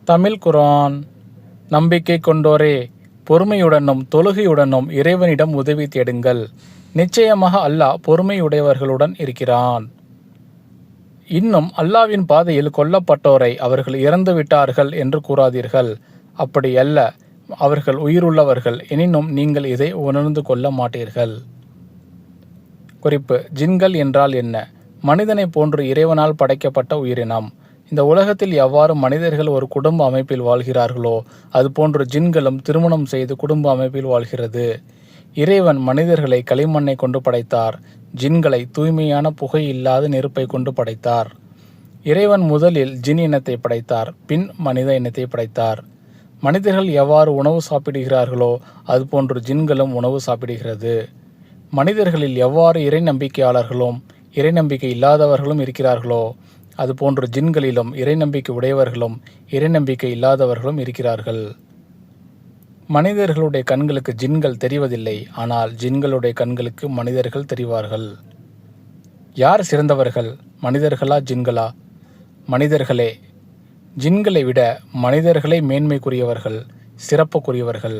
தமிழ் குர்ஆன். நம்பிக்கை கொண்டோரே, பொறுமையுடனும் தொழுகையுடனும் இறைவனிடம் உதவி தேடுங்கள். நிச்சயமாக அல்லாஹ் பொறுமையுடையவர்களுடன் இருக்கிறான். இன்னும் அல்லாஹ்வின் பாதையில் கொல்லப்பட்டோரை அவர்கள் இறந்து விட்டார்கள் என்று கூறாதீர்கள். அப்படி அல்ல, அவர்கள் உயிருள்ளவர்கள். எனினும் நீங்கள் இதை உணர்ந்து கொள்ள மாட்டீர்கள். குறிப்பு: ஜின்கள் என்றால் என்ன? மனிதனை போன்று இறைவனால் படைக்கப்பட்ட உயிரினம். இந்த உலகத்தில் எவ்வாறு மனிதர்கள் ஒரு குடும்ப அமைப்பில் வாழ்கிறார்களோ அதுபோன்று ஜின்களும் திருமணம் செய்து குடும்ப அமைப்பில் வாழ்கிறது. இறைவன் மனிதர்களை களிமண்ணை கொண்டு படைத்தார். ஜின்களை தூய்மையான புகை இல்லாத நெருப்பை கொண்டு படைத்தார். இறைவன் முதலில் ஜின் இனத்தை படைத்தார், பின் மனித இனத்தை படைத்தார். மனிதர்கள் எவ்வாறு உணவு சாப்பிடுகிறார்களோ அதுபோன்று ஜின்களும் உணவு சாப்பிடுகிறது. மனிதர்களில் எவ்வாறு இறை நம்பிக்கையாளர்களும் இறை நம்பிக்கை இல்லாதவர்களும் இருக்கிறார்களோ அதுபோன்று ஜின்களிலும் இறை நம்பிக்கை உடையவர்களும் இறை நம்பிக்கை இல்லாதவர்களும் இருக்கிறார்கள். மனிதர்களுடைய கண்களுக்கு ஜின்கள் தெரிவதில்லை, ஆனால் ஜின்களுடைய கண்களுக்கு மனிதர்கள் தெரிவார்கள். யார் சிறந்தவர்கள், மனிதர்களா ஜின்களா? மனிதர்களே. ஜின்களை விட மனிதர்களே மேன்மைக்குரியவர்கள், சிறப்புக்குரியவர்கள்.